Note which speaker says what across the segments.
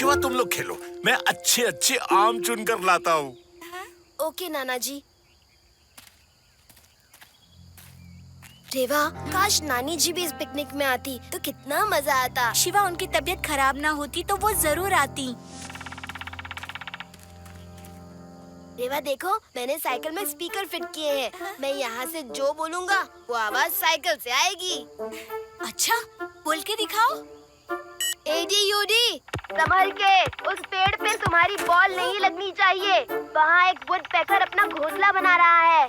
Speaker 1: शिवा तुम लोग खेलो, मैं अच्छे अच्छे आम चुन कर लाता हूँ।
Speaker 2: ओके नाना जी। रेवा, काश नानी जी भी इस पिकनिक में आती तो कितना मजा आता।
Speaker 3: शिवा, उनकी तबीयत खराब ना होती तो वो जरूर आती।
Speaker 2: रेवा देखो, मैंने साइकिल में स्पीकर फिट किए हैं। मैं यहाँ से जो बोलूँगा वो आवाज साइकिल से आएगी।
Speaker 3: अच्छा, बोल के दिखाओ।
Speaker 2: एडी यूडी, संभल के, उस पेड़ पे तुम्हारी बॉल नहीं लगनी चाहिए। वहाँ एक वुड पैकर अपना घोंसला बना रहा है।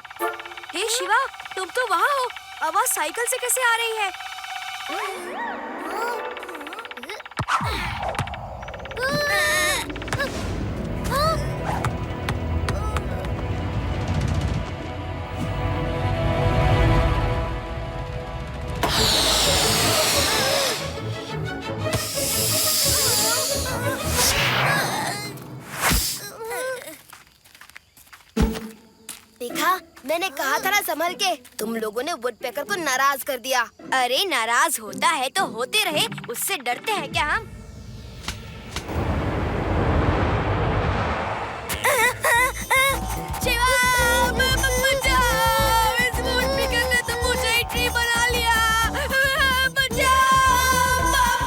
Speaker 3: हे शिवा, तुम तो वहाँ हो। आवाज साइकिल से कैसे आ रही है?
Speaker 2: देखा, मैंने कहा था ना संभल के। तुम लोगों ने वुड पैकर को नाराज कर दिया।
Speaker 3: अरे नाराज होता है तो होते रहे, उससे डरते हैं क्या हम? शिवा, बचाओ! इस वुड पैकर ने तो मुझे ही ट्री बना लिया। बचाओ! पापा,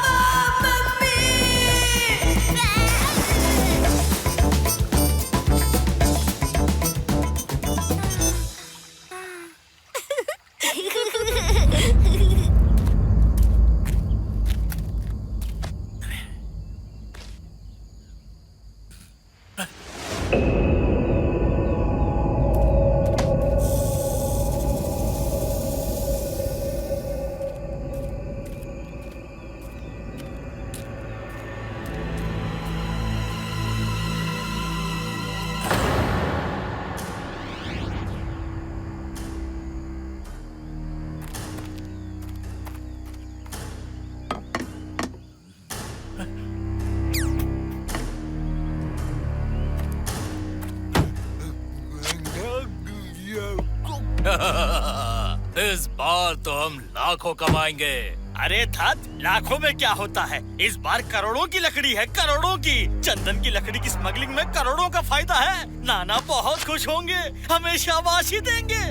Speaker 4: इस बार तो हम लाखों कमाएंगे।
Speaker 5: अरे थत, लाखों में क्या होता है? इस बार करोड़ों की लकड़ी है, करोड़ों की। चंदन की लकड़ी की स्मगलिंग में करोड़ों का फायदा है। नाना बहुत खुश होंगे, हमें शाबाशी देंगे।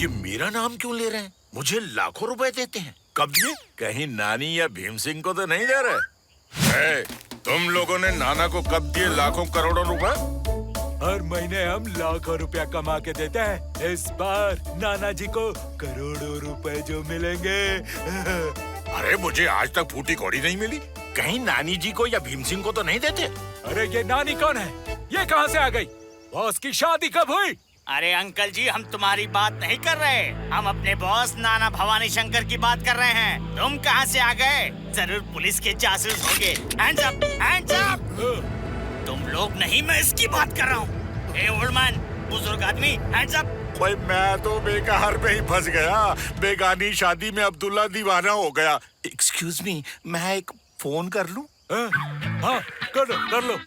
Speaker 1: ये मेरा नाम क्यों ले रहे हैं? मुझे लाखों रुपए देते हैं। कब दिए? कहीं नानी या भीम सिंह को तो नहीं दे रहे? तुम लोगों ने नाना को कब दिए लाखों करोड़ों रुपए?
Speaker 6: हर महीने हम लाखों रुपया कमा के देते हैं। इस बार नाना जी को करोड़ों रुपए जो मिलेंगे।
Speaker 1: अरे मुझे आज तक फूटी कौड़ी नहीं मिली। कहीं नानी जी को या भीम सिंह को तो नहीं देते?
Speaker 6: अरे ये नानी कौन है? ये कहाँ से आ गई? बॉस की शादी कब हुई?
Speaker 5: अरे अंकल जी, हम तुम्हारी बात नहीं कर रहे। हम अपने बॉस नाना भवानी शंकर की बात कर रहे हैं। तुम कहाँ से आ गए? जरूर पुलिस के जासूस होंगे। Hands up, hands up. तुम लोग नहीं, मैं इसकी बात कर रहा हूँ। ए ओल्ड मैन, बुजुर्ग आदमी, हैंड्स अप।
Speaker 1: भाई मैं तो बेकार में ही फंस गया। बेगानी शादी में अब्दुल्ला दीवाना हो गया। एक्सक्यूज मी, मैं एक फोन कर लूं?
Speaker 6: हाँ, कर लो।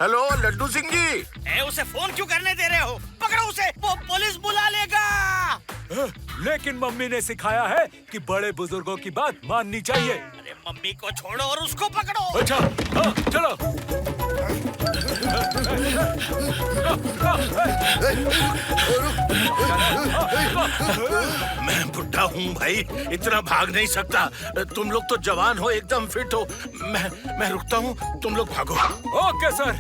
Speaker 1: हेलो लड्डू सिंह जी।
Speaker 5: उसे फोन क्यों करने दे रहे हो? पकड़ो उसे, वो पुलिस बुला लेगा।
Speaker 6: लेकिन मम्मी ने सिखाया है कि बड़े बुजुर्गों की बात माननी चाहिए।
Speaker 5: अरे मम्मी को छोड़ो और उसको पकड़ो।
Speaker 6: अच्छा, हाँ, चलो।
Speaker 1: मैं बुढ़ा हूँ भाई, इतना भाग नहीं सकता। तुम लोग तो जवान हो, एकदम फिट हो। मैं रुकता हूँ, तुम लोग भागो।
Speaker 6: Okay sir.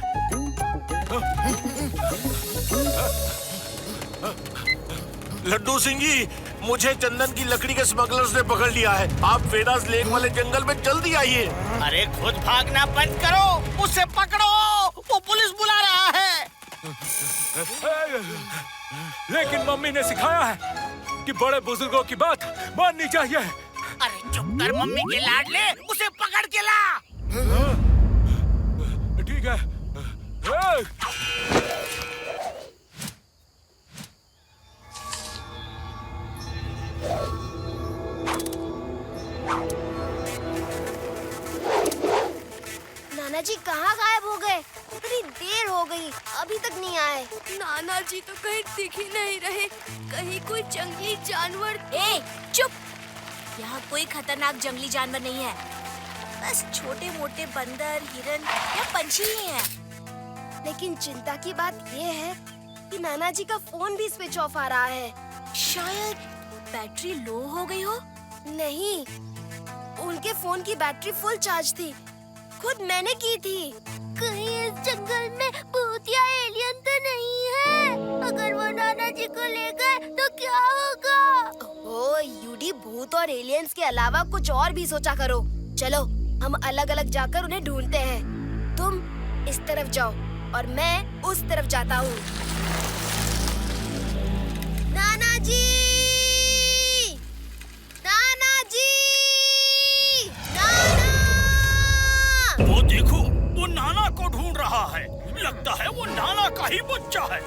Speaker 1: लड्डू सिंह जी, मुझे चंदन की लकड़ी के स्मगलर्स ने पकड़ लिया है। आप वेदास लेक वाले जंगल में जल्दी आइए।
Speaker 5: अरे खुद भागना बंद करो, उसे पकड़ो, वो पुलिस बुला रहा है।
Speaker 6: लेकिन मम्मी ने सिखाया है कि बड़े बुजुर्गों की बात माननी चाहिए।
Speaker 5: अरे चुप कर मम्मी के लाडले, उसे पकड़ के ला।
Speaker 6: ठीक है।
Speaker 2: नाना जी कहाँ गायब हो गए? इतनी देर हो गई, अभी तक नहीं आए।
Speaker 3: नाना जी तो कहीं दिख ही नहीं रहे। कहीं कोई जंगली जानवर। ए, चुप! यहाँ कोई खतरनाक जंगली जानवर नहीं है। बस छोटे मोटे बंदर, हिरन या पंछी ही हैं।
Speaker 2: लेकिन चिंता की बात ये है कि नाना जी का फोन भी स्विच ऑफ आ रहा है।
Speaker 3: शायद बैटरी लो हो गई हो।
Speaker 2: नहीं, उनके फोन की बैटरी फुल चार्ज थी। खुद मैंने की थी। कहीं इस जंगल में भूत या एलियन तो नहीं है? अगर वो नाना जी को ले गए तो क्या होगा? ओ यूडी, भूत और एलियंस के अलावा कुछ और भी सोचा करो। चलो हम अलग अलग जाकर उन्हें ढूंढते हैं। तुम इस तरफ जाओ और मैं उस तरफ जाता हूँ। नाना जी! नाना जी! नाना!
Speaker 5: वो देखो, वो नाना को ढूंढ रहा है। लगता है वो नाना का ही बच्चा है।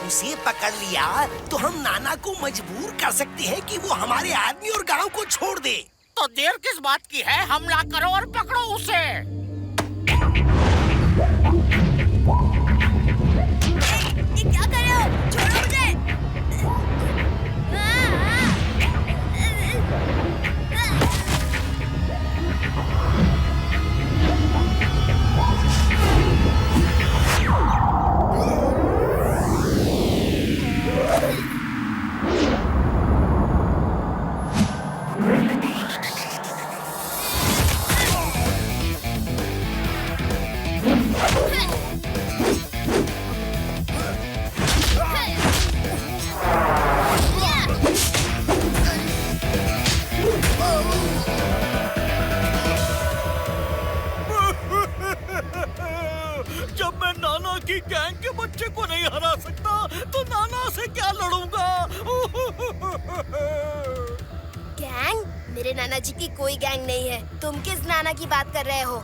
Speaker 7: उसे पकड़ लिया तो हम नाना को मजबूर कर सकते हैं कि वो हमारे आदमी और गांव को छोड़ दे।
Speaker 5: तो देर किस बात की है? हमला करो और पकड़ो उसे।
Speaker 3: ये क्या कर रहे हो? छोड़ो मुझे।
Speaker 5: जब मैं नाना की गैंग के बच्चे को नहीं हरा सकता तो नाना से क्या लड़ूंगा?
Speaker 2: गैंग? मेरे नाना जी की कोई गैंग नहीं है। तुम किस नाना की बात कर रहे हो?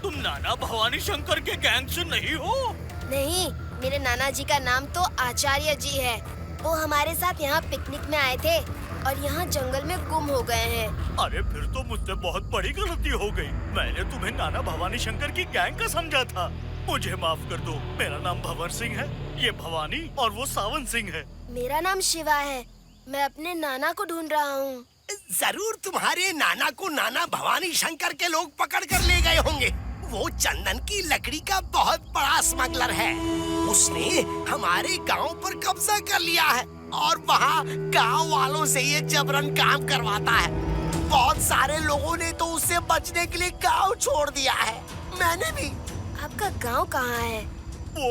Speaker 5: तुम नाना भवानी शंकर के गैंग से नहीं हो?
Speaker 2: नहीं, मेरे नाना जी का नाम तो आचार्य जी है। वो हमारे साथ यहाँ पिकनिक में आए थे और यहाँ जंगल में गुम हो गए हैं।
Speaker 5: अरे फिर तो मुझसे बहुत बड़ी गलती हो गई। मैंने तुम्हें नाना भवानी शंकर की गैंग का समझा था। मुझे माफ कर दो। मेरा नाम भंवर सिंह है, ये भवानी और वो सावन सिंह है।
Speaker 2: मेरा नाम शिवा है। मैं अपने नाना को ढूंढ रहा हूँ।
Speaker 7: जरूर तुम्हारे नाना को नाना भवानी शंकर के लोग पकड़ कर ले गए होंगे। वो चंदन की लकड़ी का बहुत बड़ा स्मगलर है। उसने हमारे गांव पर कब्जा कर लिया है और वहाँ गांव वालों से ये जबरन काम करवाता है। बहुत सारे लोगों ने तो उससे बचने के लिए गांव छोड़ दिया है। मैंने भी।
Speaker 2: आपका गांव कहाँ है?
Speaker 5: वो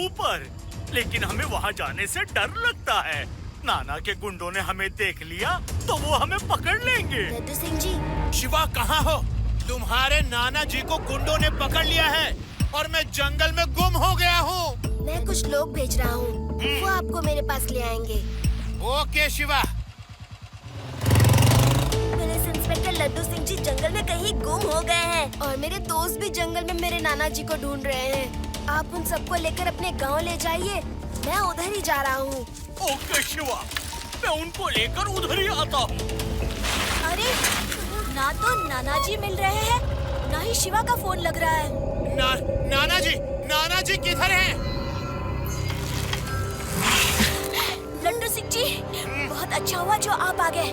Speaker 5: ऊपर, लेकिन हमें वहाँ जाने से डर लगता है। नाना के गुंडों ने हमें देख लिया तो वो हमें पकड़ लेंगे।
Speaker 2: लड्डू सिंह जी,
Speaker 4: शिवा कहाँ हो? तुम्हारे नाना जी को गुंडों ने पकड़ लिया है और मैं जंगल में गुम हो गया हूँ।
Speaker 2: मैं कुछ लोग भेज रहा हूँ। वो आपको मेरे पास ले आएंगे।
Speaker 4: Okay Shiva.
Speaker 2: Police inspector Laddu Singh ji जंगल में कहीं गुम हो गए हैं और मेरे दोस्त भी जंगल में मेरे नाना जी को ढूंढ रहे हैं। आप उन सबको लेकर अपने गांव ले जाइए। मैं उधर ही जा रहा हूँ।
Speaker 5: ओके शिवा, मैं उनको लेकर उधर ही आता हूँ।
Speaker 3: अरे ना तो नाना जी मिल रहे हैं, ना ही शिवा का फोन लग रहा है।
Speaker 4: नाना जी किधर हैं?
Speaker 3: लड्डू सिंह जी, बहुत अच्छा हुआ जो आप आ गए।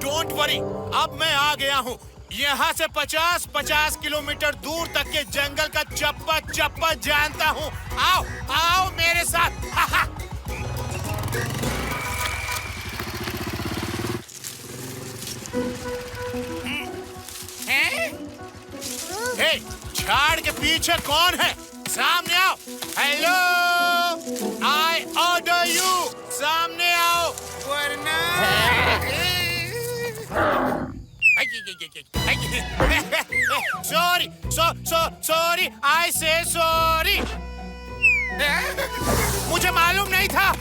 Speaker 4: डोंट वरी, अब मैं आ गया हूँ। यहाँ से 50 किलोमीटर दूर तक के जंगल का चप्पा चप्पा जानता हूँ। आओ आओ मेरे साथ। हे, झाड़ के पीछे कौन है? सामने आओ। हेलो, आई ऑर्डर यू, सामने आओ वरना। सॉरी, आई से सॉरी। मुझे मालूम नहीं था,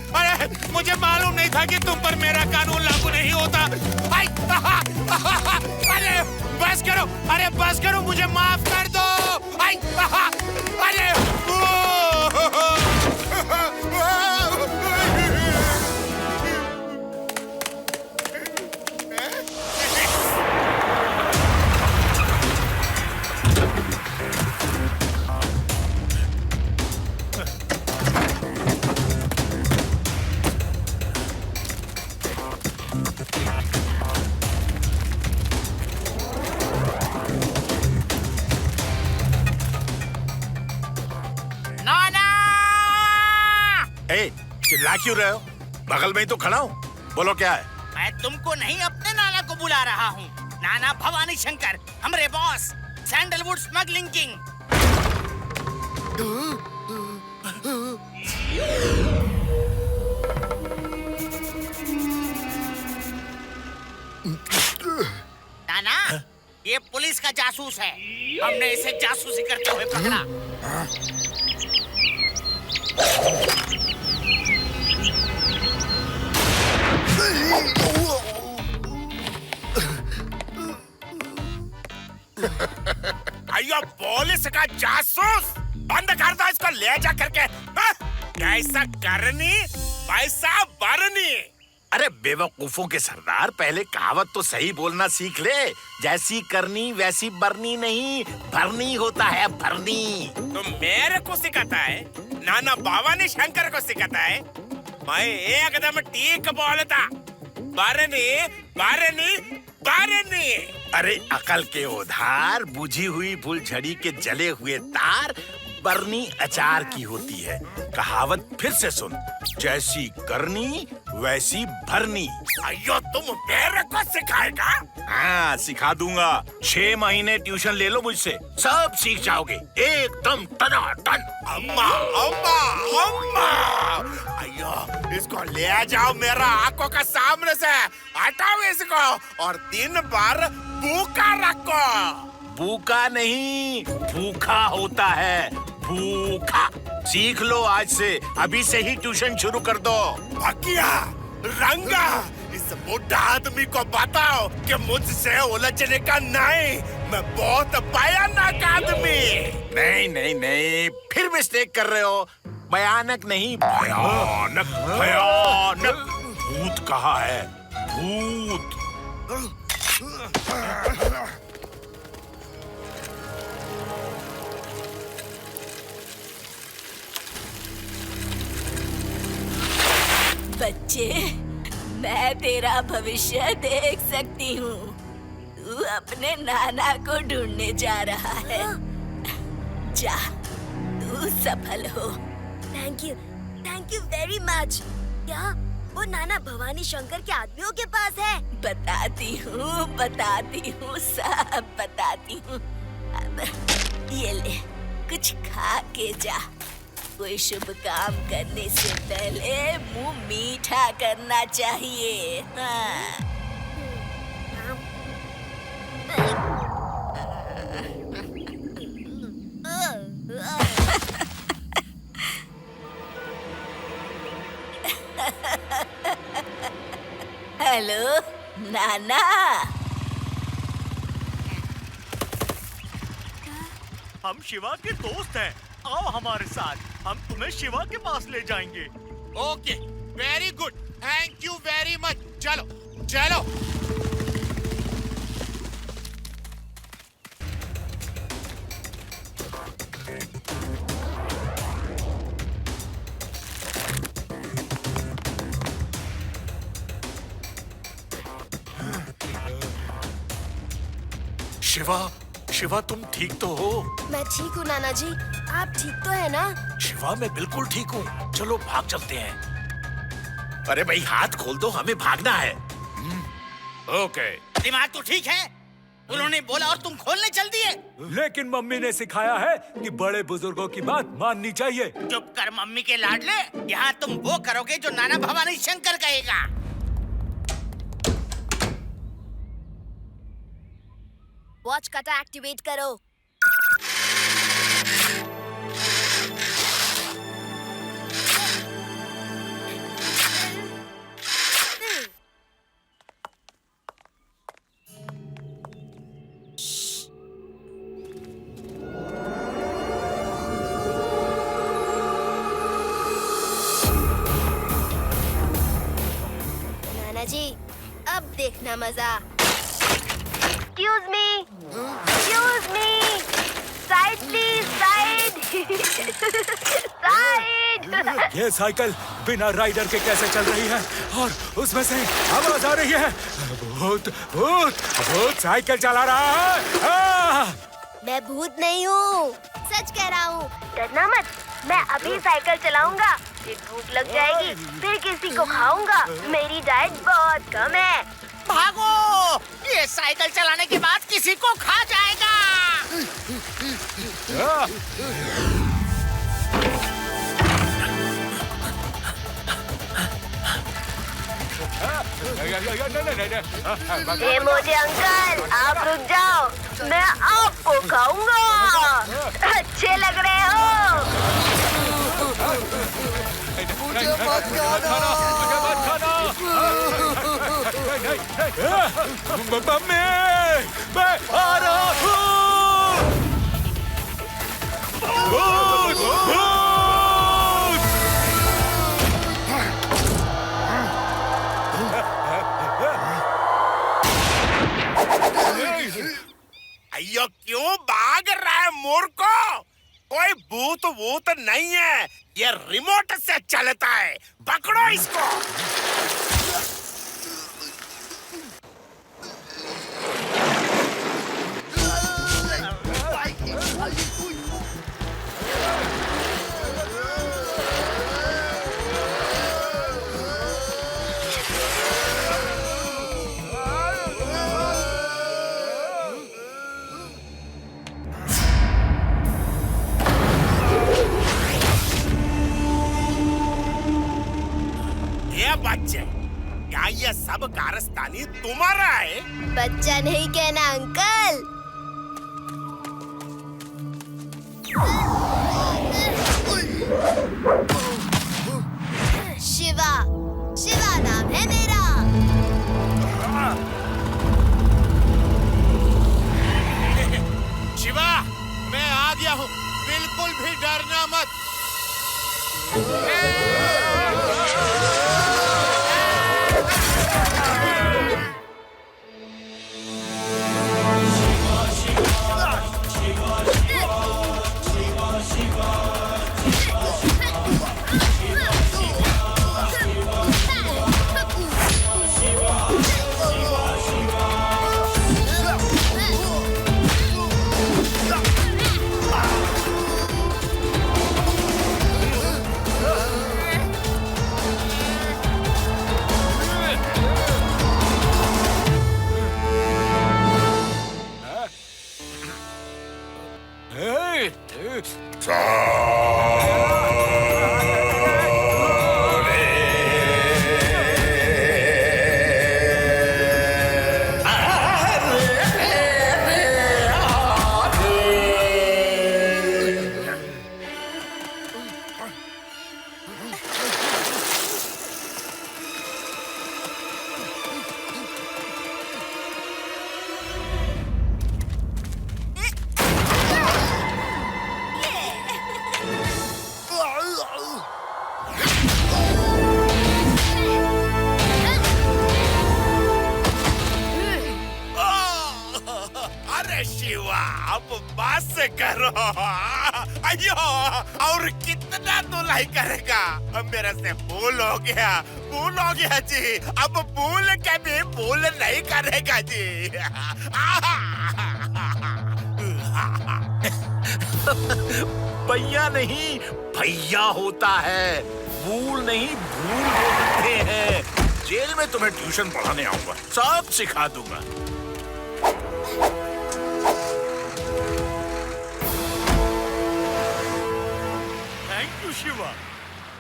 Speaker 4: मुझे मालूम नहीं था कि तुम पर मेरा कानून लागू नहीं होता। अरे बस करो, अरे बस करो, मुझे माफ कर दो। अरे
Speaker 1: चिल्ला क्यों रहे हो? बगल में ही तो खड़ा हूँ। बोलो क्या है?
Speaker 5: मैं तुमको नहीं अपने नाना को बुला रहा हूँ। नाना भवानी शंकर, हमारे बॉस, सैंडलवुड स्मगलिंग किंग। नाना, ये पुलिस का जासूस है। हमने इसे जासूसी करते हुए पकड़ा।
Speaker 4: अयो पुलिस का जासूस, बंद कर दो इसको, ले जा करके। हाँ? कैसा करनी पैसा भरनी।
Speaker 1: अरे बेवकूफों के सरदार, पहले कहावत तो सही बोलना सीख ले। जैसी करनी वैसी बरनी नहीं, भरनी होता है, भरनी।
Speaker 4: तो मेरे को सिखाता है, नाना भवानी शंकर को सिखाता है। मैं एकदम ठीक बोलता, भरनी भरनी भरनी।
Speaker 1: अरे अकल के उधार, बुझी हुई फुलझड़ी के जले हुए तार, बरनी अचार की होती है। कहावत फिर से सुन, जैसी करनी वैसी भरनी।
Speaker 4: अयो तुम मेरे को सिखाएगा?
Speaker 1: हाँ सिखा दूंगा। 6 महीने ट्यूशन ले लो मुझसे, सब सीख जाओगे एकदम टनाटन।
Speaker 4: अम्मा अम्मा अम्मा, अयो इसको ले जाओ मेरा आंखों का सामने से, हटाओ इसको और दिन भर भूखा रखो।
Speaker 1: भूखा नहीं, भूखा होता है, भूखा। सीख लो आज से, अभी से ही ट्यूशन शुरू कर दो।
Speaker 4: भकिया, रंगा, इस बुढ़ा आदमी को बताओ कि मुझसे उलझने का नहीं, मैं बहुत भयानक आदमी।
Speaker 1: नहीं नहीं नहीं, फिर मिस्टेक कर रहे हो। भयानक नहीं, भयानक भयानक। भूत कहा है, भूत।
Speaker 3: बच्चे, मैं तेरा भविष्य देख सकती हूँ। तू अपने नाना को ढूंढने जा रहा है। जा, तू सफल हो।
Speaker 2: Thank you very much. क्या वो नाना भवानी शंकर के आदमियों के पास है?
Speaker 3: बताती हूँ, सब बताती हूँ। अब ये ले, कुछ खा के जा। कोई शुभ काम करने से पहले मुंह मीठा करना चाहिए। हाँ। हेलो नाना।
Speaker 8: हम शिवा के दोस्त हैं, आओ हमारे साथ, हम तुम्हें शिवा के पास ले जाएंगे।
Speaker 4: Okay, very good, thank you very much. चलो चलो।
Speaker 1: शिवा, शिवा तुम ठीक तो हो?
Speaker 2: मैं ठीक हूँ नाना जी, आप ठीक तो है ना?
Speaker 1: शिवा मैं बिल्कुल ठीक हूँ, चलो भाग चलते हैं। अरे भाई हाथ खोल दो, हमें भागना है।
Speaker 4: ओके।
Speaker 5: दिमाग तो ठीक है, उन्होंने बोला और तुम खोलने चल दिए।
Speaker 6: लेकिन मम्मी ने सिखाया है कि बड़े बुजुर्गों की बात माननी चाहिए।
Speaker 5: चुप कर मम्मी के लाडले, यहाँ तुम वो करोगे जो नाना भवानी शंकर कहेगा।
Speaker 2: वॉच कटा एक्टिवेट करो। नाना जी, अब देखना मजा। Excuse me, side please, side, side.
Speaker 6: ये साइकिल बिना राइडर के कैसे चल रही है और उसमें से आवाज आ रही है। भूत भूत भूत साइकिल चला रहा है।
Speaker 2: मैं भूत नहीं हूँ, सच कह रहा हूँ। डरना मत, मैं अभी साइकिल चलाऊंगा, फिर भूख लग जाएगी, फिर किसी को खाऊंगा। मेरी डाइट बहुत कम है।
Speaker 5: भागो! ये साइकिल चलाने के बाद किसी को खा जाएगा।
Speaker 2: ये मोटे अंकल, आप रुक जाओ, मैं आपको खाऊंगा। अच्छे लग रहे हो।
Speaker 6: मुझे मत खाना। मम्मी, मैं आ रहा हूँ। भूत, भूत।
Speaker 7: अयो क्यों भाग रहा है मूर्खो? कोई भूत वूत नहीं है, ये रिमोट से चलता है। पकड़ो इसको। बच्चे, क्या ये सब कारस्तानी तुम्हारा है?
Speaker 2: बच्चा नहीं कहना अंकल। शिवा, शिवा नाम है मेरा।
Speaker 4: शिवा, मैं आ गया हूँ, बिल्कुल भी डरना मत। बस करो। अयो, और कितना धुलाई करेगा? मेरे से भूल हो गया जी। अब भूल के भी भूल नहीं करेगा जी।
Speaker 1: भैया नहीं, भैया होता है। भूल नहीं, भूल बोलते हैं। जेल में तुम्हें ट्यूशन पढ़ाने आऊंगा, सब सिखा दूंगा।
Speaker 8: थैंक यू शिवा,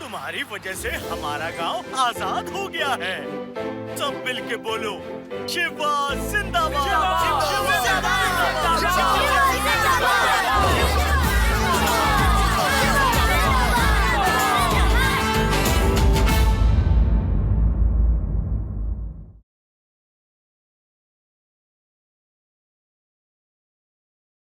Speaker 8: तुम्हारी वजह से हमारा गांव आजाद हो गया है। सब मिलके बोलो, शिवा जिंदाबाद।